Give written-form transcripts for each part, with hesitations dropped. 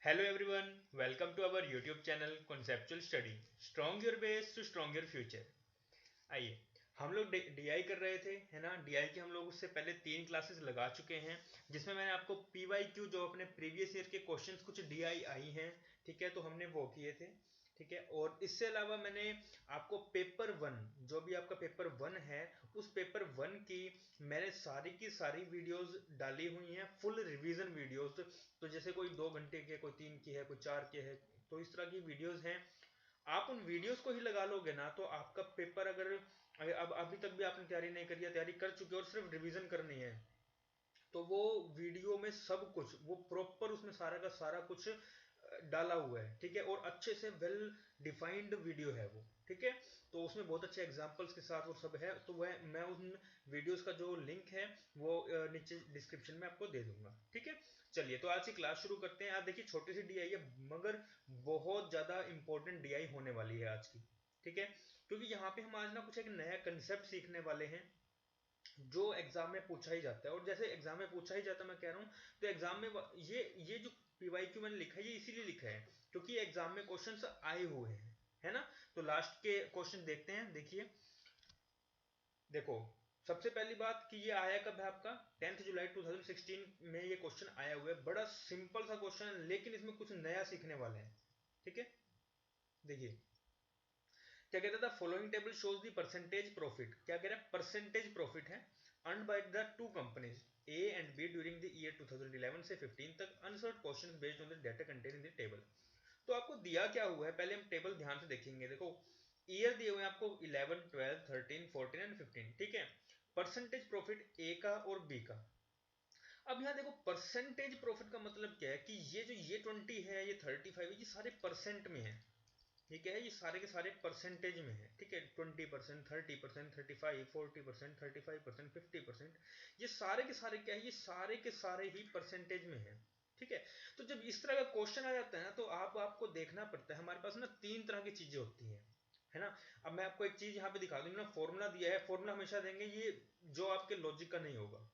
Hello everyone, welcome to our YouTube channel Conceptual Study. Strong your base to strong your future. आइए हम लोग DI कर रहे थे, है ना। डीआई की हम लोग उससे पहले 3 क्लासेस लगा चुके हैं, जिसमें मैंने आपको पीवाईक्यू जो अपने प्रीवियस ईयर के क्वेश्चंस कुछ डीआई आई हैं, ठीक है, तो हमने वो किए थे, ठीक है। और इससे अलावा मैंने आपको पेपर 1, जो भी आपका पेपर 1 है, उस पेपर 1 की मैंने सारी की सारी वीडियोस डाली हुई हैं, फुल रिवीजन वीडियोस। तो जैसे कोई 2 घंटे की है, कोई 3 की है, कोई 4 की है, तो इस तरह की वीडियोस हैं। आप उन वीडियोस को ही लगा लोगे ना, तो आपका पेपर अगर अब अभी तक भी आपने तैयारी नहीं करी है, तैयारी कर चुके हो और सिर्फ रिवीजन करनी है, तो वो वीडियो में सब कुछ वो प्रॉपर उसमें सारा का सारा कुछ डाला हुआ है, ठीक है। और अच्छे से वेल डिफाइंड वीडियो है वो, ठीक है। तो उसमें बहुत अच्छे एग्जांपल्स के साथ वो सब है, तो वह मैं उन वीडियोस का जो लिंक है वो नीचे डिस्क्रिप्शन में आपको दे दूंगा, ठीक है। चलिए तो आज की क्लास शुरू करते हैं। आज देखिए छोटी सी डीआई है, मगर बहुत ज्यादा इंपॉर्टेंट डीआई होने वाली है आज की, ठीक है। क्योंकि यहाँ पे हम आज ना कुछ एक नया कंसेप्ट सीखने वाले हैं, जो एग्जाम में पूछा ही जाता है। और जैसे एग्जाम में पूछा ही जाता है, मैं कह रहा हूँ, तो एग्जाम में ये जो पीवाईक्यू मैंने लिखा है, ये इसीलिए लिखा है क्योंकि एग्जाम में क्वेश्चंस आए हुए हैं, है ना। तो लास्ट के क्वेश्चन देखते हैं। देखिए, देखो, सबसे पहली बात कि ये आया कब है आपका 10 जुलाई 2016 में ये क्वेश्चन आया हुआ है। बड़ा सिंपल सा क्वेश्चन है, लेकिन इसमें कुछ नया सीखने वाले हैं, ठीक है। देखिए क्या कहता था, following table shows the percentage profit. क्या कह रहा है, परसेंटेज प्रॉफिट है earned by the two companies A and B during the year 2011 से 15 तक, answer question based on the data contain in the table. तो आपको दिया क्या हुआ है, पहले हम टेबल ध्यान से देखेंगे। देखो, ईयर दिए हुए हैं आपको 11, 12, 13, 14 एंड 15, ठीक है। परसेंटेज प्रॉफिट ए का और बी का। अब यहाँ देखो, परसेंटेज प्रॉफिट का मतलब क्या है कि ये 20 है, ये 35 है, ये सारे परसेंट में है। ये क्या है, ये सारे के सारे परसेंटेज में है, ठीक है। 20%, 30%, 35, 40%, 35%, 50%, ये सारे के सारे क्या है, ये सारे के सारे ही परसेंटेज में है, ठीक है। तो जब इस तरह का क्वेश्चन आ जाता है ना, तो आपको देखना पड़ता है। हमारे पास ना 3 तरह की चीजें होती हैं, है ना। अब मैं आपको एक चीज यहाँ पे दिखा दूंगा, फॉर्मूला दिया है, फॉर्मूला हमेशा देंगे ये जो आपके लॉजिक का नहीं होगा,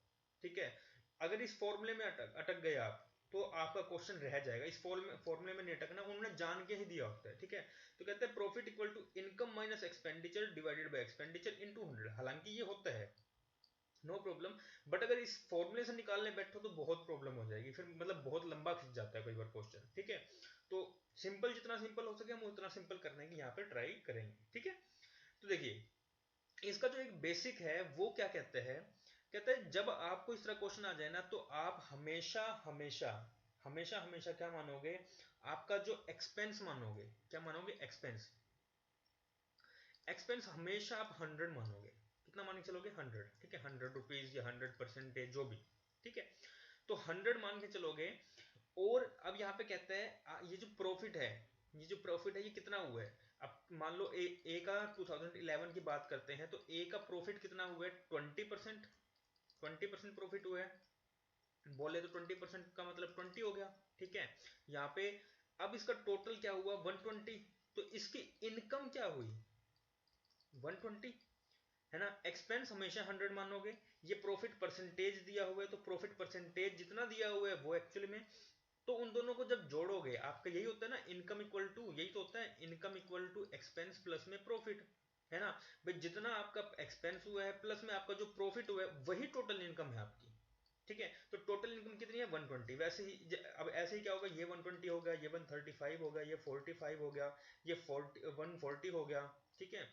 ठीक है। अगर इस फॉर्मूले में अटक गए आप, तो आपका क्वेश्चन रह जाएगा। इस फॉर्मूले में नहीं अटकना, उन्होंने जान के ही दिया होता है, ठीक है। तो कहते हैं profit equal to income minus expenditure divided by expenditure into 100। हालांकि ये होता है, नो प्रॉब्लम, बट अगर इस फॉर्मूले से निकालने बैठो तो बहुत प्रॉब्लम हो जाएगी, फिर मतलब बहुत लंबा खिंच जाता है कई बार क्वेश्चन, ठीक है। तो सिंपल, जितना सिंपल हो सके हम उतना सिंपल करने की यहाँ पे ट्राई करेंगे, ठीक है। तो देखिए, इसका जो एक बेसिक है वो क्या कहते हैं, कहते हैं जब आपको इस तरह क्वेश्चन आ जाए ना, तो आप हमेशा हमेशा हमेशा हमेशा क्या मानोगे, आपका जो एक्सपेंस मानोगे। क्या मानोगे, एक्सपेंस। एक्सपेंस हमेशा आप 100 मानोगे। कितना मान के चलोगे, 100, ठीक है। 100 रुपीज या 100% जो भी, ठीक है। तो 100 मान के चलोगे। और अब यहाँ पे कहते हैं ये जो प्रॉफिट है, ये जो प्रॉफिट है ये कितना हुआ है। अब मान लो ए का 2011 की बात करते हैं, तो ए का प्रॉफिट कितना हुआ है, 20%। 20% प्रॉफिट हुआ है, बोले तो 20% का मतलब 20 हो गया, ठीक है। यहाँ पे अब इसका टोटल क्या हुआ, 120। तो इसकी इनकम क्या हुई, 120, है ना। एक्सपेंस हमेशा 100 मानोगे। ये प्रॉफिट परसेंटेज दिया हुआ है, तो प्रॉफिट परसेंटेज जितना दिया हुआ है वो एक्चुअली में, तो उन दोनों को जब जोड़ोगे, आपका यही होता है ना, इनकम इक्वल टू, यही तो होता है, income equal to expense plus में प्रॉफिट, है ना। भाई जितना आपका एक्सपेंस हुआ है प्लस में आपका जो प्रॉफिट हुआ है, वही टोटल इनकम है आपकी, ठीक है। तो टोटल इनकम कितनी है, 120। वैसे ही अब ऐसे ही क्या होगा, ये 120 हो गया, ये 135 हो गया, ये 45 हो गया, ये 140 हो गया, ठीक है।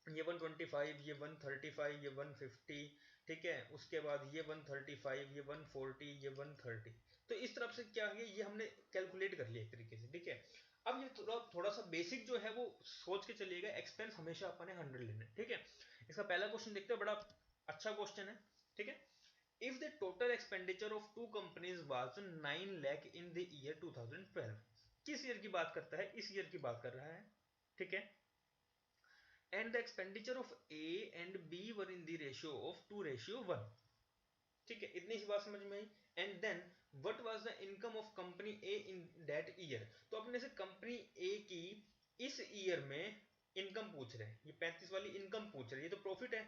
ये 125, ये 135, ये 150, ठीक है। उसके बाद ये 135, ये 140, ये 130। तो इस तरफ से क्या है, ये हमने कैलकुलेट कर लिया एक तरीके से, ठीक है। अब ये थोड़ा थोड़ा सा बेसिक जो है वो सोच के चलिएगा, एक्सपेंस हमेशा अपने 100 लेने, ठीक है। इसका पहला क्वेश्चन देखते हैं, बड़ा अच्छा क्वेश्चन है, ठीक है। If the total expenditure of two companies was 9 lakh in the year 2012। किस ईयर की बात करता है, इस ईयर की बात कर रहा है, ठीक है। And the expenditure of A and B were in the ratio of 2:1, ठीक है। इतनी सी बात समझ में आई। And then what was the income of company A in that year. तो अपने से कंपनी ए की इस ईयर में इनकम पूछ रहे हैं, ये 35 वाली इनकम पूछ रहे हैं, ये तो प्रॉफिट है,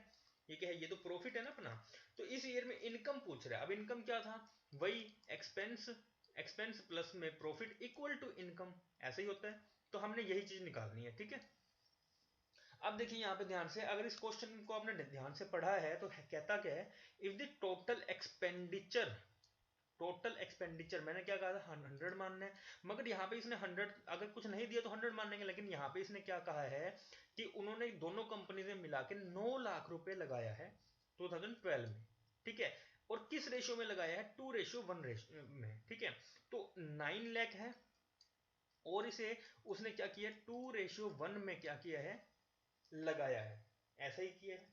ये क्या है, ये तो प्रॉफिट है ना अपना। तो इस ईयर में इनकम पूछ रहा है। अब इनकम क्या था, वही एक्सपेंस एक्सपेंस प्लस में प्रॉफिट इक्वल टू इनकम, ऐसा ही होता है। तो हमने यही चीज निकालनी है, ठीक है। अब देखिए यहाँ पे ध्यान से, अगर इस क्वेश्चन को आपने ध्यान से पढ़ा है तो कहता क्या है, इफ द टोटल एक्सपेंडिचर मैंने क्या कहा था 100 मानना है, मगर यहाँ पे इसने 100 अगर कुछ नहीं दिया तो 100 मान लेंगे, लेकिन यहाँ पे इसने क्या कहा है कि उन्होंने दोनों कंपनी से मिला के 9 लाख रुपए लगाया है 2012 में, ठीक है। और किस रेशियो में लगाया है, 2:1 रेशियो में, ठीक है। तो 9 लाख है और इसे उसने क्या किया, 2:1 में क्या किया है, लगाया है, ऐसा ही किया है,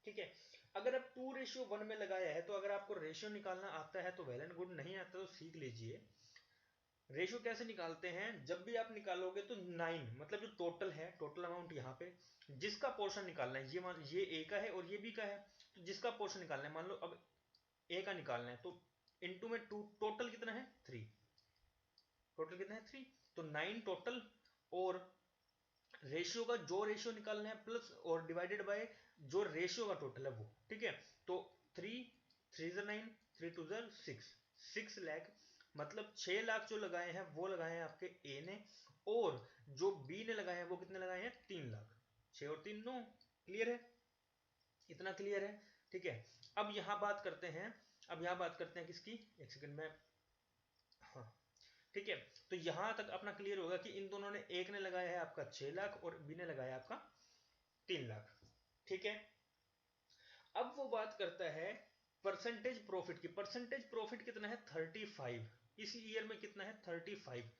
ठीक है। अगर आप 2:1 में लगाया है तो अगर आपको रेशियो निकालना आता है तो वेल एंड गुड, नहीं आता तो सीख लीजिए। रेशियो कैसे निकालते हैं, जब भी आप निकालोगे तो 9 मतलब जो टोटल है, टोटल अमाउंट यहाँ पे जिसका पोर्शन निकालना है, ये ए का है और ये बी का है, तो जिसका पोर्शन निकालना है, मान लो अब ए का निकालना है तो इनटू में 2, टोटल कितना है 3, टोटल कितना है 3, तो 9 टोटल, और रेशियो का जो रेशियो निकालना है प्लस और डिवाइडेड बाय जो रेशियो का टोटल है वो, ठीक है। तो 3 3 2 6 लाख, मतलब 6 लाख जो लगाए हैं वो लगाए हैं आपके ए ने, और जो बी ने लगाए हैं वो कितने लगाए हैं 3 लाख, 6 और 3 9, क्लियर है, इतना क्लियर है, ठीक है। अब यहां बात करते हैं, किसकी, एक सेकंड में, हाँ ठीक है। तो यहां तक अपना क्लियर होगा कि इन दोनों ने, एक ने लगाया है आपका 6 लाख और बी ने लगाया आपका 3 लाख, ठीक है। अब वो बात करता है परसेंटेज प्रॉफिट की, परसेंटेज प्रॉफिट कितना है 35, इस ईयर में कितना है 35।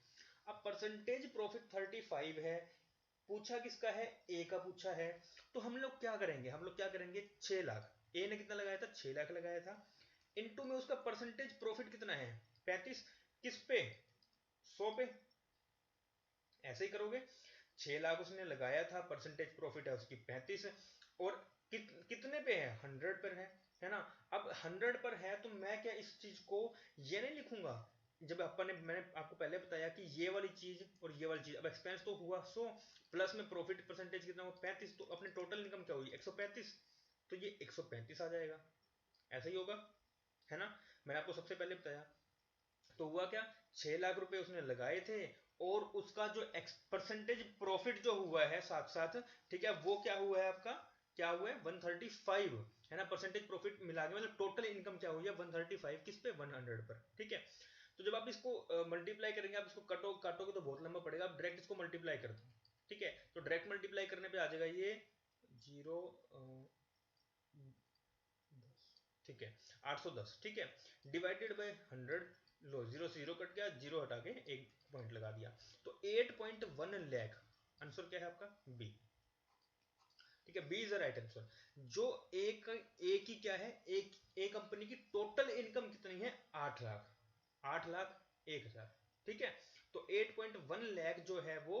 अब परसेंटेज प्रॉफिट 35 है, पूछा किसका है, ए का पूछा है, तो हम लोग क्या करेंगे, 6 लाख, ए ने कितना लगाया था 6 लाख लगाया था, इनटू में उसका परसेंटेज प्रॉफिट कितना है 35, किस पे 100 पे, ऐसे ही करोगे। 6 लाख उसने लगाया था, परसेंटेज प्रॉफिट है उसकी 35, और कितने पे है 100 पर है ना। अब 100 पर है तो मैं क्या इस चीज को ये नहीं लिखूंगा, जब मैंने आपको पहले बताया कि ये वाली चीज और ये वाली चीज, अब एक्सपेंस तो हुआ 100 प्लस में प्रॉफिट परसेंटेज कितना हुआ 35, तो अपने टोटल इनकम क्या हुई 135, तो ये 135 आ जाएगा, ऐसा ही होगा, है ना। मैंने आपको सबसे पहले बताया, तो हुआ क्या, 6 लाख रुपए उसने लगाए थे, और उसका जो परसेंटेज प्रॉफिट जो हुआ है साथ साथ, ठीक है, वो क्या हुआ है आपका, क्या हुआ है 135, है ना। परसेंटेज प्रॉफिट मिला के मतलब टोटल इनकम क्या हुई है 135, किस पे 100 पर, ठीक है। तो जब आप इसको मल्टीप्लाई करेंगे, आप इसको काटोगे तो बहुत लंबा पड़ेगा, आप डायरेक्ट इसको मल्टीप्लाई कर दो, ठीक है। तो डायरेक्ट मल्टीप्लाई करने पे आ जाएगा ये 0 ठीक है 810, ठीक है, डिवाइडेड बाय 100, लो 0 से 0 कट गया, 0 हटा के एक पॉइंट लगा दिया, तो 8.1 लाख आंसर क्या है आपका बी, ठीक है, B is the right answer. जो एक ही क्या है, एक कंपनी की टोटल इनकम कितनी है 8 लाख ठीक है। तो 8.1 लाख जो है वो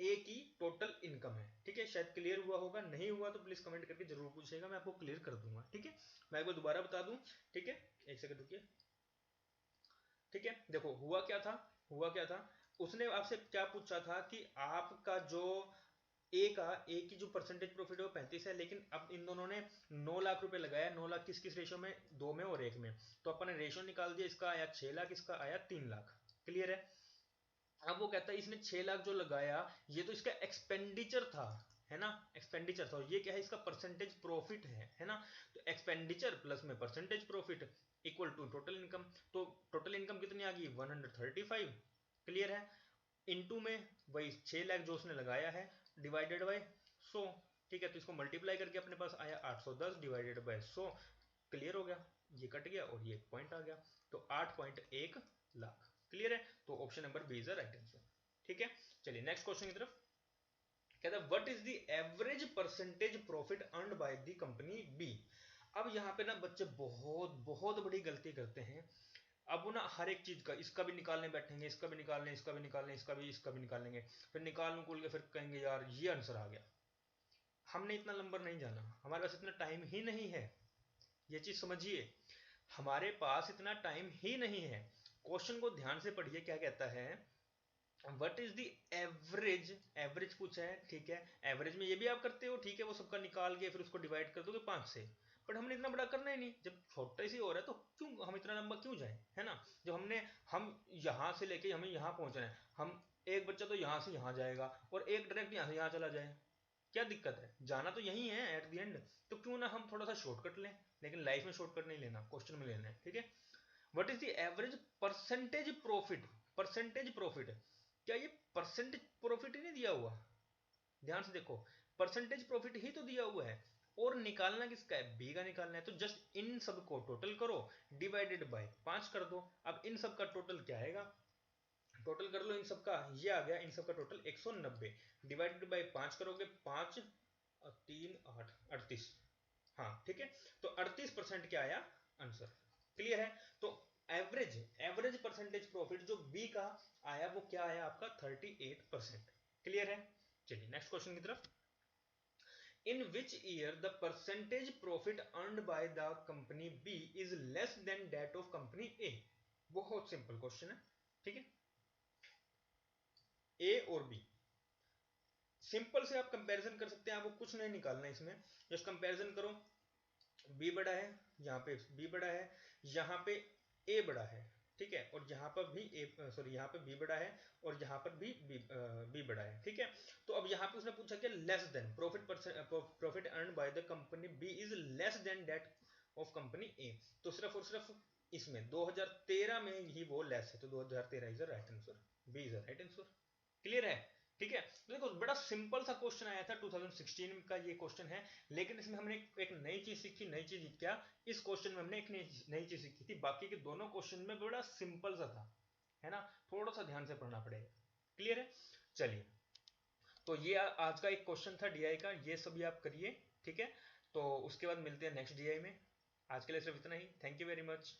ए की टोटल इनकम है, ठीक है। शायद क्लियर हुआ होगा, नहीं हुआ तो प्लीज कमेंट करके जरूर पूछिएगा, मैं आपको क्लियर कर दूंगा, ठीक है। मैं एक बार दोबारा बता दूं, ठीक है, एक सेकंड रुकिए, ठीक है। देखो हुआ क्या था, उसने आपसे क्या पूछा था कि आपका जो ए की जो परसेंटेज प्रॉफिट है वो 35 है, लेकिन अब इन दोनों ने 9 लाख रुपए लगाया, 9 लाख किस किस रेशियो में, 2 में और 1 में, तो अपन ने रेशियो निकाल दिया, इसका आया 6 लाख, इसका आया 3 लाख, क्लियर है। अब वो कहता है इसने 6 लाख जो लगाया ये तो इसका एक्सपेंडिचर था, है ना, एक्सपेंडिचर था, और ये क्या है इसका परसेंटेज प्रॉफिट है ना। तो एक्सपेंडिचर प्लस में percentage profit equal to total income, तो टोटल इनकम कितनी आ गई 135, क्लियर है, इनटू में वही 6 लाख जो उसने लगाया है डिवाइडेड बाय 100, ठीक है। तो इसको मल्टीप्लाई करके अपने पास आया 810 डिवाइडेड बाय 100, क्लियर हो गया, ये कट गया और ये एक पॉइंट आ गया, तो 8.1 लाख, क्लियर है। तो option number B is the right answer, ठीक है। चलिए नेक्स्ट क्वेश्चन की तरफ, कहता है what is the average percentage profit earned by the company B. अब यहाँ पे ना बच्चे बहुत बहुत बड़ी गलती करते हैं, अब वो ना हर एक चीज का, इसका भी निकालने बैठेंगे, इसका भी निकालने, इसका भी निकालेंगे, फिर निकाल के फिर कहेंगे यार ये आंसर आ गया। हमने इतना नंबर नहीं जाना, हमारे पास इतना टाइम ही नहीं है, ये चीज समझिए, हमारे पास इतना टाइम ही नहीं है। क्वेश्चन को ध्यान से पढ़िए, क्या कहता है व्हाट इज द एवरेज, पूछा है, ठीक है। एवरेज में ये भी आप करते हो, ठीक है, वो सबका निकाल के फिर उसको डिवाइड कर दोगे 5 से, बट हमने इतना बड़ा करना ही नहीं, जब छोटा सी हो रहा है तो क्यों हम इतना लंबा क्यों जाए, है ना। जब हम यहाँ से लेके हमें यहाँ पहुंचना है, हम एक बच्चा तो यहाँ से यहाँ जाएगा और एक डायरेक्ट यहाँ से यहाँ चला जाए, क्या दिक्कत है, जाना तो यही है एट द एंड, तो क्यों ना हम थोड़ा सा शॉर्टकट लें। लेकिन लाइफ में शॉर्टकट नहीं लेना, क्वेश्चन में लेना है, ठीक है। What is the average percentage profit, percentage profit, क्या ये परसेंटेज प्रॉफिट ही नहीं दिया हुआ, ध्यान से देखो, परसेंटेज प्रॉफिट ही तो दिया हुआ है, और निकालना किसका है, बी का निकालना है। तो जस्ट इन सब को टोटल करो, डिवाइडेड बाय 5 कर दो। अब इन सब का टोटल क्या आएगा, टोटल कर लो इन सब का, ये आ गया इन सब का टोटल 190, डिवाइडेड बाय 5 करोगे, 5 3 8 38, हाँ ठीक है। तो 38% क्या आया आंसर, क्लियर है। तो एवरेज एवरेज परसेंटेज प्रॉफिट जो बी का आया वो क्या आया आपका 38%, क्लियर है। चलिए नेक्स्ट क्वेश्चन की तरफ। In which year the percentage profit earned by the company B is less than that of company A. बहुत सिंपल क्वेश्चन है, ठीक है। ए और बी, सिंपल से आप कंपैरिजन कर सकते हैं, आपको कुछ नहीं निकालना है इसमें, जस्ट कंपैरिजन करो। बी बड़ा है, यहाँ पे बी बड़ा है, यहाँ पे ए बड़ा है, ठीक है, और यहाँ पर भी ए सॉरी यहाँ पे बी बड़ा है और यहाँ पर भी बी बड़ा है, ठीक है। तो अब यहाँ पे उसने पूछा कि less than profit earn by the company B is less than that of company A. तो सिर्फ और सिर्फ इसमें 2013 में ही वो लेस है, तो 2013 is the right answer, B is the right answer, clear है, ठीक है। तो देखो बड़ा सिंपल सा क्वेश्चन आया था 2016 का ये क्वेश्चन है, लेकिन इसमें हमने एक नई चीज सीखी, नई चीज क्या, इस क्वेश्चन में हमने एक नई चीज सीखी थी, बाकी के दोनों क्वेश्चन में बड़ा सिंपल सा था, है ना, थोड़ा सा ध्यान से पढ़ना पड़ेगा, क्लियर है। चलिए, तो ये आज का एक क्वेश्चन था डीआई का, ये सभी आप करिए, ठीक है। तो उसके बाद मिलते हैं नेक्स्ट डीआई में, आज के लिए सिर्फ इतना ही, थैंक यू वेरी मच।